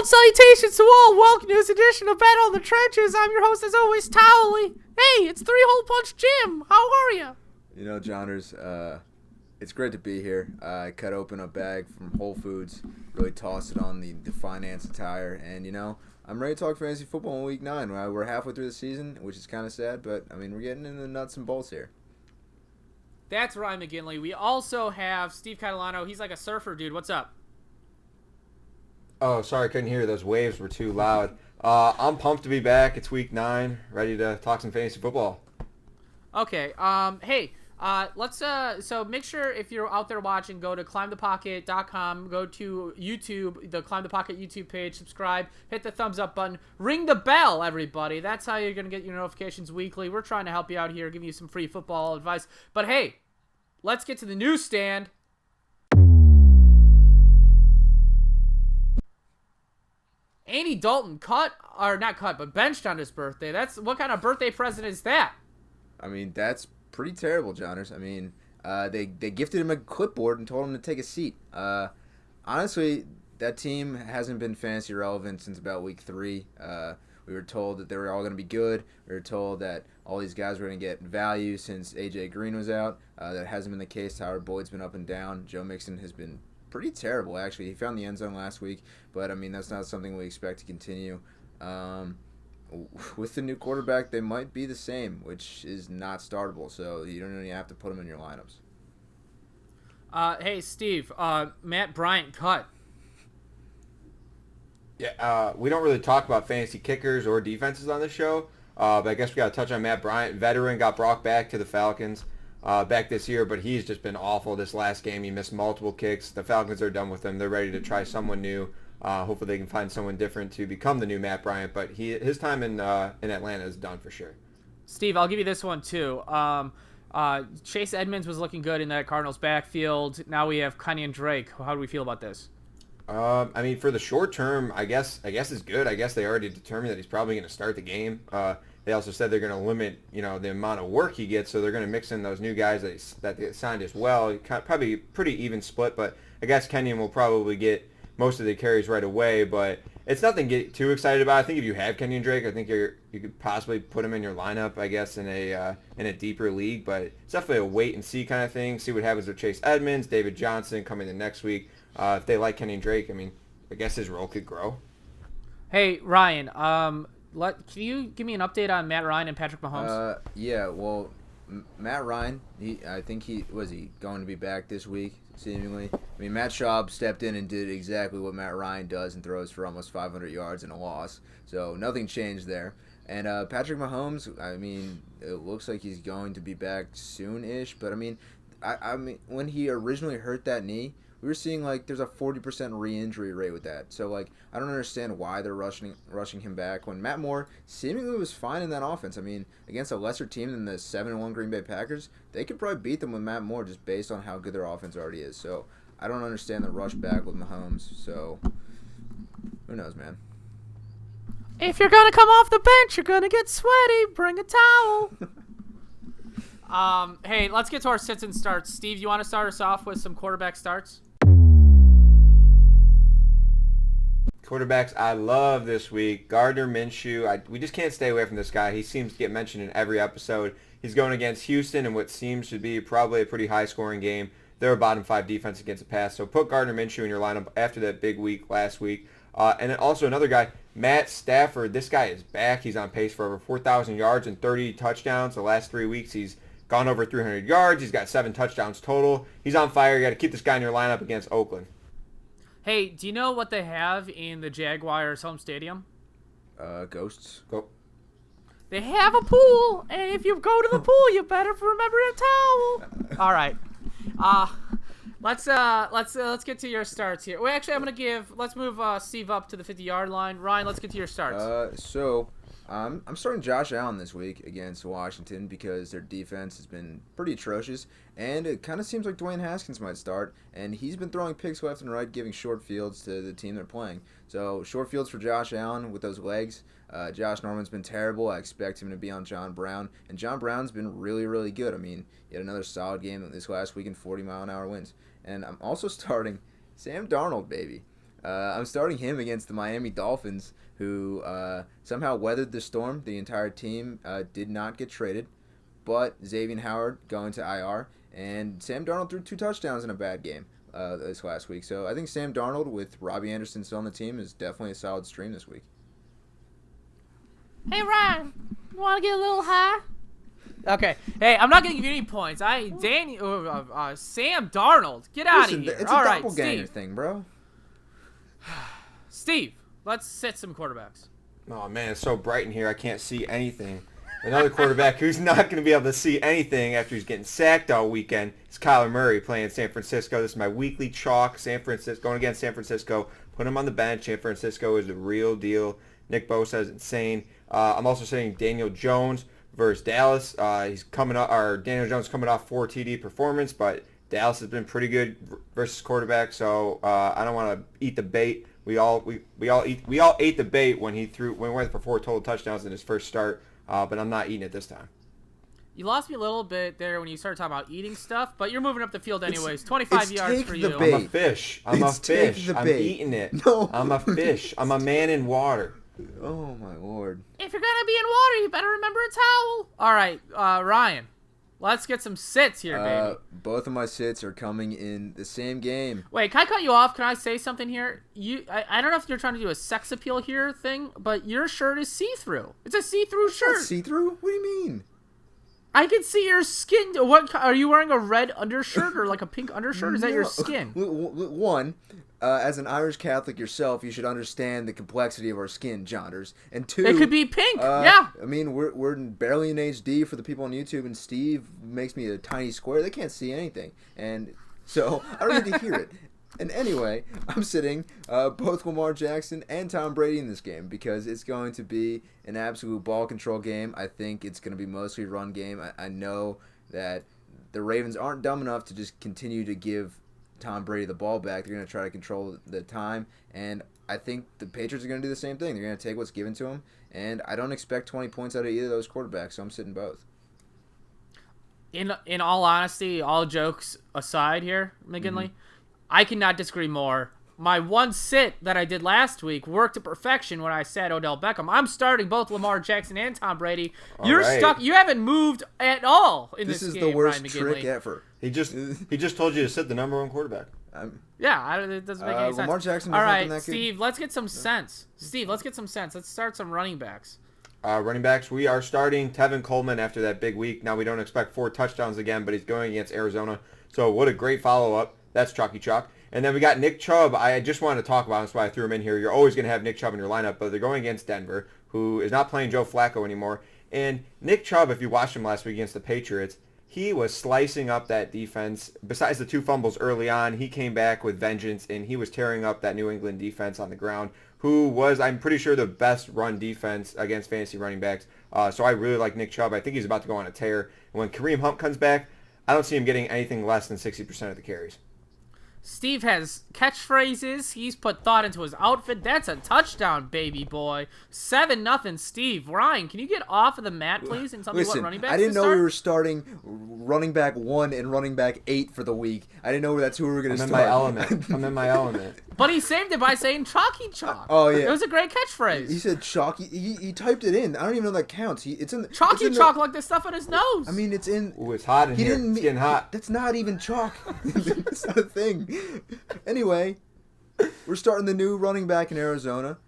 salutations to all. Welcome to this edition of Battle in the Trenches. I'm your host, as always, Towley. Hey, it's Three Hole Punch Jim. How are you? You know, Jonders, it's great to be here. I cut open a bag from Whole Foods, really tossed it on the finance attire, and, you know, I'm ready to talk fantasy football in Week 9. We're halfway through the season, which is kind of sad, but, I mean, we're getting into the nuts and bolts here. That's Ryan McGinley. We also have Steve Catalano. He's like a surfer, dude. What's up? Oh, sorry, I couldn't hear. Those waves were too loud. I'm pumped to be back. It's Week 9, ready to talk some fantasy football. Okay. Hey, let's so make sure if you're out there watching, go to climbthepocket.com, go to YouTube, the Climb the Pocket YouTube page, subscribe, hit the thumbs up button, ring the bell, everybody. That's how you're going to get your notifications weekly. We're trying to help you out here, give you some free football advice. But hey, let's get to the newsstand. Andy Dalton benched on his birthday. That's what kind of birthday present is that? I mean, that's pretty terrible, Jonders. I mean, they gifted him a clipboard and told him to take a seat. Honestly, that team hasn't been fantasy relevant since about Week 3. We were told that they were all going to be good. We were told that all these guys were going to get value since A.J. Green was out. That hasn't been the case. Tyler Boyd's been up and down. Joe Mixon has been pretty terrible, actually. He found the end zone last week, but, I mean, that's not something we expect to continue. With the new quarterback, they might be the same, which is not startable, so you don't even have to put them in your lineups. Hey, Steve, Matt Bryant cut. Yeah, we don't really talk about fantasy kickers or defenses on this show, but I guess we got to touch on Matt Bryant. Veteran, got brought back to the Falcons back this year, but he's just been awful this last game. He missed multiple kicks. The Falcons are done with him. They're ready to try someone new. Hopefully they can find someone different to become the new Matt Bryant, but his time in Atlanta is done for sure. Steve, I'll give you this one too. Chase Edmonds was looking good in that Cardinals backfield. Now we have Kenyan Drake. How do we feel about this? I mean, for the short term, I guess it's good. I guess they already determined that he's probably going to start the game. They also said they're going to limit, the amount of work he gets, so they're going to mix in those new guys that they signed as well. Probably pretty even split, but I guess Kenyan will probably get most of the carries right away. But it's nothing to get too excited about. I think if you have Kenyan Drake, I think you could possibly put him in your lineup, I guess, in a deeper league. But it's definitely a wait and see kind of thing. See what happens with Chase Edmonds, David Johnson coming in next week. If they like Kenyan Drake, I mean, I guess his role could grow. Hey, Ryan, can you give me an update on Matt Ryan and Patrick Mahomes? Yeah, well, Matt Ryan, I think he going to be back this week, seemingly. I mean, Matt Schaub stepped in and did exactly what Matt Ryan does and throws for almost 500 yards and a loss. So nothing changed there. And Patrick Mahomes, I mean, it looks like he's going to be back soon-ish. But, I mean, I mean, when he originally hurt that knee, we were seeing, there's a 40% re-injury rate with that. So, I don't understand why they're rushing him back when Matt Moore seemingly was fine in that offense. I mean, against a lesser team than the 7-1 Green Bay Packers, they could probably beat them with Matt Moore just based on how good their offense already is. So, I don't understand the rush back with Mahomes. So, who knows, man? If you're going to come off the bench, you're going to get sweaty. Bring a towel. Hey, let's get to our sits and starts. Steve, you want to start us off with some quarterback starts? Quarterbacks I love this week. Gardner Minshew. We just can't stay away from this guy. He seems to get mentioned in every episode. He's going against Houston in what seems to be probably a pretty high-scoring game. They're a bottom 5 defense against the pass. So put Gardner Minshew in your lineup after that big week last week. And then also another guy, Matt Stafford. This guy is back. He's on pace for over 4,000 yards and 30 touchdowns. The last 3 weeks he's gone over 300 yards. He's got 7 touchdowns total. He's on fire. You got to keep this guy in your lineup against Oakland. Hey, do you know what they have in the Jaguars' home stadium? Ghosts. Go. They have a pool, and if you go to the pool, you better remember a towel. All right. Let's get to your starts here. Well, actually, let's move Steve up to the 50-yard line. Ryan, let's get to your starts. So I'm starting Josh Allen this week against Washington because their defense has been pretty atrocious, and it kind of seems like Dwayne Haskins might start, and he's been throwing picks left and right, giving short fields to the team they're playing. So short fields for Josh Allen with those legs. Josh Norman's been terrible. I expect him to be on John Brown, and John Brown's been really, really good. I mean, he had another solid game this last week in 40-mile-an-hour winds. And I'm also starting Sam Darnold, baby. I'm starting him against the Miami Dolphins, who somehow weathered the storm. The entire team did not get traded, but Xavier Howard going to IR, and Sam Darnold threw 2 touchdowns in a bad game this last week. So I think Sam Darnold with Robbie Anderson still on the team is definitely a solid stream this week. Hey, Ryan, you want to get a little high? Okay. Hey, I'm not going to give you any points. Sam Darnold, get out of here. It's a doppelganger thing, bro. Steve, let's sit some quarterbacks. Oh, man, it's so bright in here. I can't see anything. Another quarterback who's not going to be able to see anything after he's getting sacked all weekend is Kyler Murray playing San Francisco. This is my weekly chalk. San Francisco going against San Francisco. Put him on the bench. San Francisco is the real deal. Nick Bosa is insane. I'm also saying Daniel Jones versus Dallas. He's coming up. Daniel Jones coming off 4 TD performance, but Dallas has been pretty good versus quarterback. So I don't want to eat the bait. We all ate the bait when he went for 4 total touchdowns in his first start. But I'm not eating it this time. You lost me a little bit there when you started talking about eating stuff, but you're moving up the field anyways. 25 yards for you. Bait. I'm a fish. I'm eating it. No. I'm a fish. I'm a man in water. Oh, my Lord. If you're going to be in water, you better remember a towel. All right, Ryan, let's get some sits here, baby. Both of my sits are coming in the same game. Wait, can I cut you off? Can I say something here? I don't know if you're trying to do a sex appeal here thing, but your shirt is see-through. It's a see-through shirt. Not see-through? What do you mean? I can see your skin. What are you wearing? A red undershirt or like a pink undershirt? Is that your skin? One, as an Irish Catholic yourself, you should understand the complexity of our skin, Jonders. And 2, it could be pink. Yeah. I mean, we're barely in HD for the people on YouTube, and Steve makes me a tiny square. They can't see anything, and so I don't need to hear it. And anyway, I'm sitting both Lamar Jackson and Tom Brady in this game because it's going to be an absolute ball control game. I think it's going to be mostly run game. I know that the Ravens aren't dumb enough to just continue to give Tom Brady the ball back. They're going to try to control the time, and I think the Patriots are going to do the same thing. They're going to take what's given to them, and I don't expect 20 points out of either of those quarterbacks, so I'm sitting both. In all honesty, all jokes aside here, McGinley, I cannot disagree more. My one sit that I did last week worked to perfection when I said Odell Beckham. I'm starting both Lamar Jackson and Tom Brady. You're stuck. You haven't moved at all in this game. This is the worst Ryan trick McGinley. ever. He just told you to sit the number 1 quarterback. It doesn't make any sense. Lamar Jackson. All right, Steve, let's get some sense. Let's start some running backs. Running backs, we are starting Tevin Coleman after that big week. Now, we don't expect 4 touchdowns again, but he's going against Arizona. So what a great follow-up. That's chalky chalk. And then we got Nick Chubb. I just wanted to talk about him. That's why I threw him in here. You're always going to have Nick Chubb in your lineup, but they're going against Denver, who is not playing Joe Flacco anymore. And Nick Chubb, if you watched him last week against the Patriots, he was slicing up that defense. Besides the 2 fumbles early on, he came back with vengeance, and he was tearing up that New England defense on the ground, who was, I'm pretty sure, the best run defense against fantasy running backs. So I really like Nick Chubb. I think he's about to go on a tear. And when Kareem Hunt comes back, I don't see him getting anything less than 60% of the carries. Steve has catchphrases. He's put thought into his outfit. That's a touchdown, baby boy. 7-0, Steve. Ryan, can you get off of the mat, please, and tell me what running backs I didn't know start? we were starting running back 1 and running back 8 for the week. I didn't know that's who we were going to start. I'm in my element. But he saved it by saying chalky chalk. Oh, yeah. It was a great catchphrase. He said chalky. He typed it in. I don't even know that counts. It's in chalky chalk like the stuff on his nose. I mean, it's in. Ooh, it's hot in here. It's getting hot. That's not even chalk. That's not a thing. Anyway, we're starting the new running back in Arizona.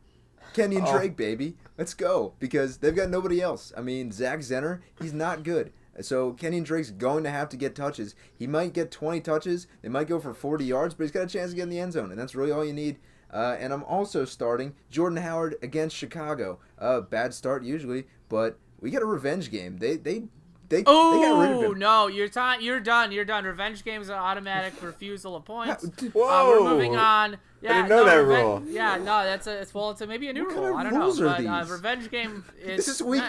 Kenyan Drake, baby. Let's go. Because they've got nobody else. I mean, Zach Zenner, he's not good. So Kenyan Drake's going to have to get touches. He might get 20 touches. They might go for 40 yards, but he's got a chance to get in the end zone, and that's really all you need. And I'm also starting Jordan Howard against Chicago. Bad start usually, but we got a revenge game. They got rid of him. No, you're done. You're done. Revenge game is an automatic refusal of points. Whoa. We're moving on. Yeah, I didn't know that rule. Yeah, no, it's maybe a new What rule. kind of I don't rules know. are But these? revenge game is. This is week.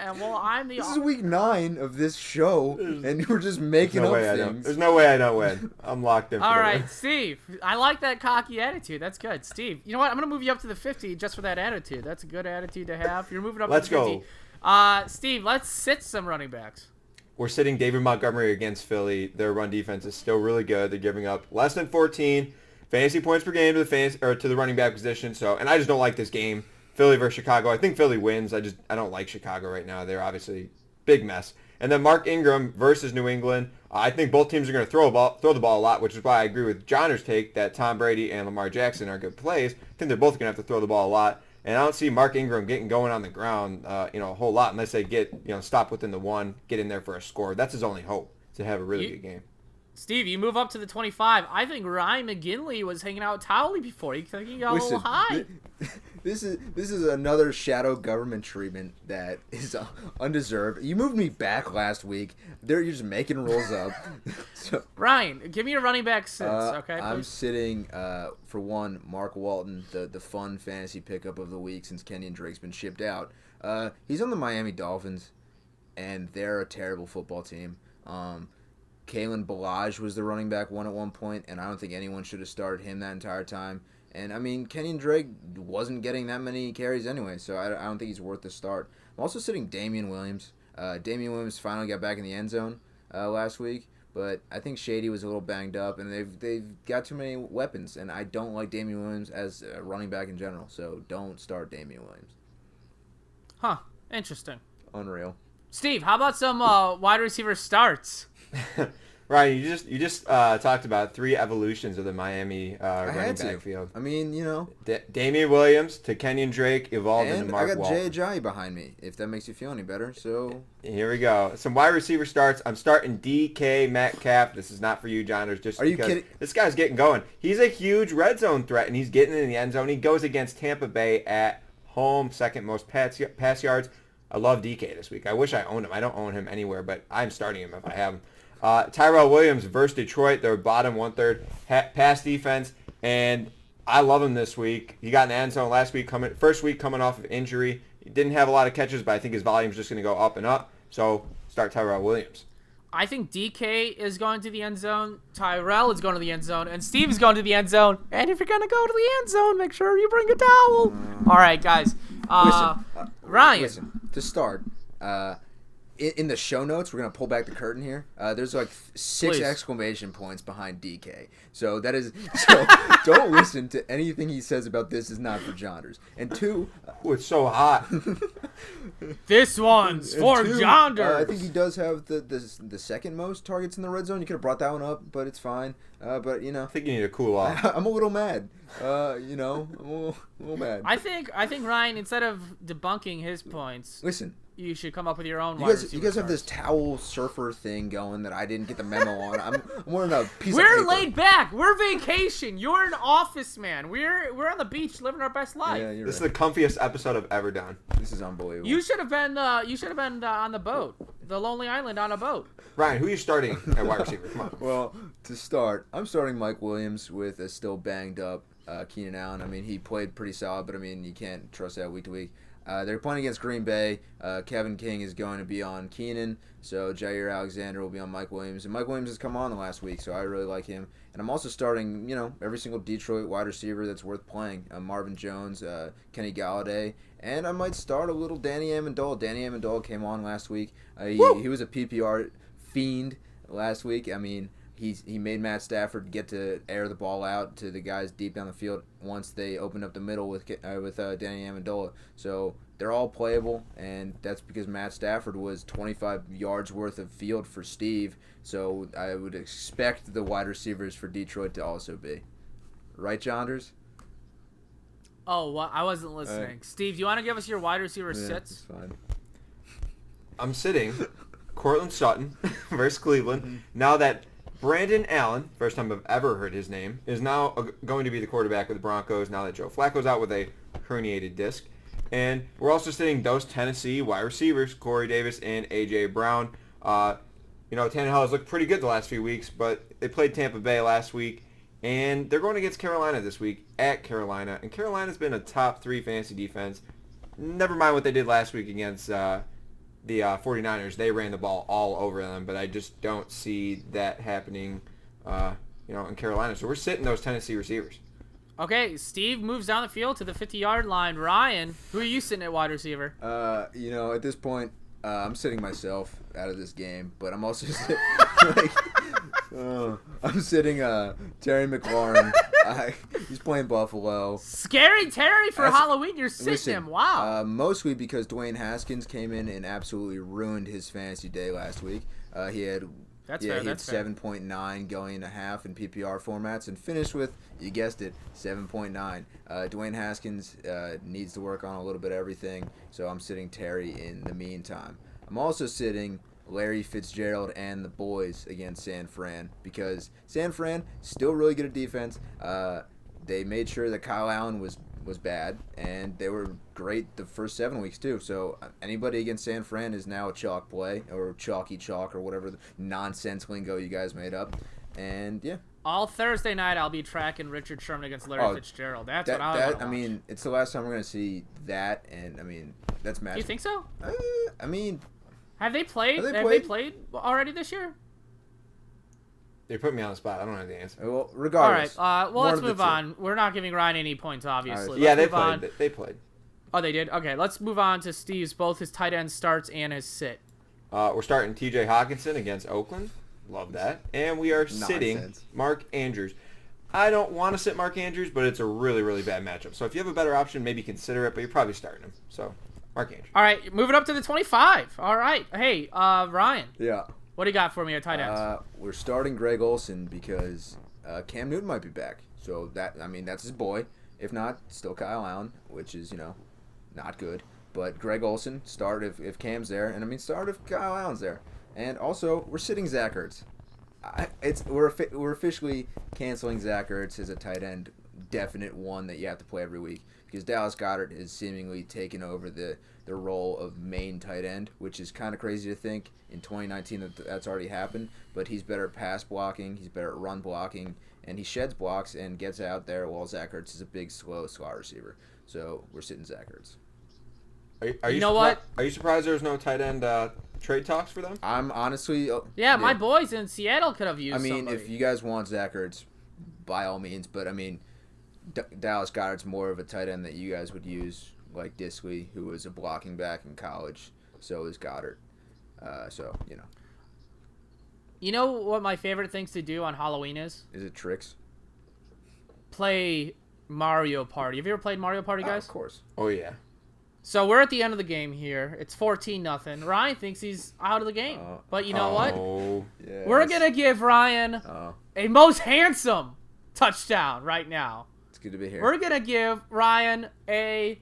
This is week 9 of this show, and we're just making up things. There's no way I don't win. I'm locked in. For All the right, win. Steve. I like that cocky attitude. That's good, Steve. You know what? I'm gonna move you up to the 50 just for that attitude. That's a good attitude to have. You're moving up. Let's to the 50. go. Steve, let's sit some running backs. We're sitting David Montgomery against Philly. Their run defense is still really good. They're giving up less than 14. fantasy points per game to the running back position. So, and I just don't like this game. Philly versus Chicago. I think Philly wins. I don't like Chicago right now. They're obviously big mess. And then Mark Ingram versus New England. I think both teams are going to throw the ball a lot, which is why I agree with Jonders' take that Tom Brady and Lamar Jackson are good plays. I think they're both going to have to throw the ball a lot. And I don't see Mark Ingram getting going on the ground, a whole lot unless they get, stop within the one, get in there for a score. That's his only hope, to have a really good game. Steve, you move up to the 25. I think Ryan McGinley was hanging out with Towley before. You think he got a little high? This is another shadow government treatment that is undeserved. You moved me back last week. You're just making rules up. So, Ryan, give me your running back sits, okay? Please. I'm sitting, for one, Mark Walton, the fun fantasy pickup of the week since Kenyan Drake's been shipped out. He's on the Miami Dolphins, and they're a terrible football team. Kalen Ballage was the running back one at one point, and I don't think anyone should have started him that entire time. And, I mean, Kenyan Drake wasn't getting that many carries anyway, so I don't think he's worth the start. I'm also sitting Damien Williams. Damien Williams finally got back in the end zone last week, but I think Shady was a little banged up, and they've got too many weapons, and I don't like Damien Williams as a running back in general, so don't start Damien Williams. Huh. Interesting. Unreal. Steve, how about some wide receiver starts? Ryan, you just talked about three evolutions of the Miami running back field. I mean, Damien Williams to Kenyan Drake evolved into Mark Walton. And I got Jay Ajayi behind me, if that makes you feel any better. So here we go. Some wide receiver starts. I'm starting DK Metcalf. This is not for you, Jonders. Just Are you kidding? This guy's getting going. He's a huge red zone threat, and he's getting in the end zone. He goes against Tampa Bay at home, second most pass yards. I love DK this week. I wish I owned him. I don't own him anywhere, but I'm starting him if I have him. Tyrell Williams versus Detroit. They're bottom one-third pass defense, and I love him this week. He got in the end zone last week, first week coming off of injury. He didn't have a lot of catches, but I think his volume is just going to go up and up. So start Tyrell Williams. I think DK is going to the end zone, Tyrell is going to the end zone, and Steve is going to the end zone. And if you're going to go to the end zone, make sure you bring a towel. All right, guys. Ryan. Listen, to start, in the show notes, we're going to pull back the curtain here. There's like 6 exclamation points behind DK. So don't listen to anything he says about this is not for Jonders. And 2, it's so hot. This one's for Jonders. I think he does have the second most targets in the red zone. You could have brought that one up, but it's fine. But I think you need to cool off. I'm a little mad. I'm a little mad. I think Ryan, instead of debunking his points, listen. You should come up with your own. You guys have this towel surfer thing going that I didn't get the memo on. I'm wearing a piece of paper. We're laid back. We're vacation. You're an office man. We're on the beach living our best life. Yeah, this is the comfiest episode I've ever done. This is unbelievable. You should have been on the boat, the Lonely Island on a boat. Ryan, who are you starting at wide receiver? Come on. Well, to start, I'm starting Mike Williams with a still banged up Keenan Allen. I mean, he played pretty solid, but I mean, you can't trust that week to week. They're playing against Green Bay. Kevin King is going to be on Keenan, so Jair Alexander will be on Mike Williams. And Mike Williams has come on the last week, so I really like him. And I'm also starting, every single Detroit wide receiver that's worth playing. Marvin Jones, Kenny Golladay, and I might start a little Danny Amendola. Danny Amendola came on last week. He was a PPR fiend last week. I mean, he made Matt Stafford get to air the ball out to the guys deep down the field once they opened up the middle with Danny Amendola. So they're all playable, and that's because Matt Stafford was 25 yards worth of field for Steve. So I would expect the wide receivers for Detroit to also be. Right, Jonders? Oh, well, I wasn't listening. Steve, do you want to give us your wide receiver sits? That's fine. I'm sitting Courtland Sutton versus Cleveland. Now that Brandon Allen, first time I've ever heard his name, is now going to be the quarterback of the Broncos now that Joe Flacco's out with a herniated disc. And we're also sitting those Tennessee wide receivers, Corey Davis and A.J. Brown. Tannehill has looked pretty good the last few weeks, but they played Tampa Bay last week, and they're going against Carolina this week at Carolina. And Carolina's been a top 3 fantasy defense. Never mind what they did last week against the 49ers. They ran the ball all over them, but I just don't see that happening, in Carolina. So we're sitting those Tennessee receivers. Okay, Steve moves down the field to the 50-yard line. Ryan, who are you sitting at wide receiver? At this point, I'm sitting myself out of this game, but I'm also I'm sitting Terry McLaurin He's playing Buffalo. Scary Terry for Halloween. You're sitting him. Wow. Mostly because Dwayne Haskins came in and absolutely ruined his fantasy day last week. He had 7.9 going into half in PPR formats and finished with, you guessed it, 7.9. Dwayne Haskins needs to work on a little bit of everything, so I'm sitting Terry in the meantime. I'm also sitting Larry Fitzgerald and the boys against San Fran because San Fran still really good at defense. They made sure that Kyle Allen was bad, and they were great the first 7 weeks too. So anybody against San Fran is now a chalk play or chalky chalk or whatever the nonsense lingo you guys made up. And yeah. All Thursday night, I'll be tracking Richard Sherman against Larry Fitzgerald. That's what I want to watch. I mean, it's the last time we're going to see that, and I mean, that's magic. You think so? I mean, have they played? Have they played already this year? They put me on the spot. I don't have the answer. Well, regardless. All right. Well, let's move on. We're not giving Ryan any points, obviously. Yeah, they played. They played. Oh, they did? Okay, let's move on to Steve's, both his tight end starts and his sit. We're starting TJ Hockenson against Oakland. Love that. And we are sitting Mark Andrews. I don't want to sit Mark Andrews, but it's a really, really bad matchup. So if you have a better option, maybe consider it, but you're probably starting him. So, Mark Andrews. All right, moving up to the 25. All right. Hey, Ryan. Yeah. What do you got for me at tight ends? We're starting Greg Olsen because Cam Newton might be back. So that's his boy. If not, still Kyle Allen, which is, not good. But Greg Olsen, start if Cam's there, and start if Kyle Allen's there. And also, we're sitting Zach Ertz. We're officially canceling Zach Ertz as a tight end, definite one that you have to play every week because Dallas Goedert is seemingly taken over the role of main tight end, which is kind of crazy to think in 2019 that's already happened. But he's better at pass blocking, he's better at run blocking, and he sheds blocks and gets out there while Zach Ertz is a big, slow slot receiver. So we're sitting Zach Ertz. Are you surprised there's no tight end trade talks for them? I'm honestly... my boys in Seattle could have used somebody. If you guys want Zach Ertz, by all means. But, Dallas Goedert's more of a tight end that you guys would use, like Disley, who was a blocking back in college. So is Goddard. You know what my favorite things to do on Halloween is? Is it tricks? Play Mario Party. Have you ever played Mario Party, guys? Of course. Oh, yeah. So we're at the end of the game here. It's 14-0. Ryan thinks he's out of the game. But you know what? Yes. We're going to give Ryan a most handsome touchdown right now. It's good to be here. We're going to give Ryan a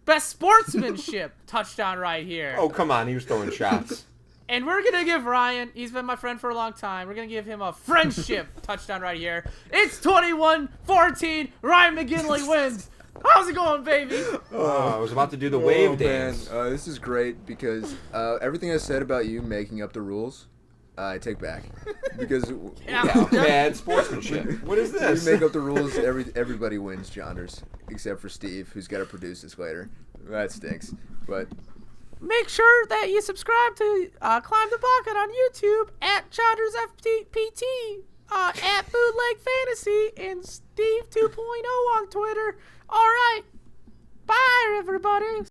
best sportsmanship touchdown right here. Oh, come on. He was throwing shots. And we're going to give Ryan, he's been my friend for a long time, we're going to give him a friendship touchdown right here. It's 21-14. Ryan McGinley wins. How's it going, baby? I was about to do the wave dance. Man. This is great because everything I said about you making up the rules, I take back. Because bad sportsmanship. What is this? You make up the rules, everybody wins, Jonders, except for Steve, who's got to produce this later. That stinks. But make sure that you subscribe to Climb the Pocket on YouTube at Jonders FPT, at Bootleg Fantasy, and Steve 2.0 on Twitter. All right. Bye, everybody.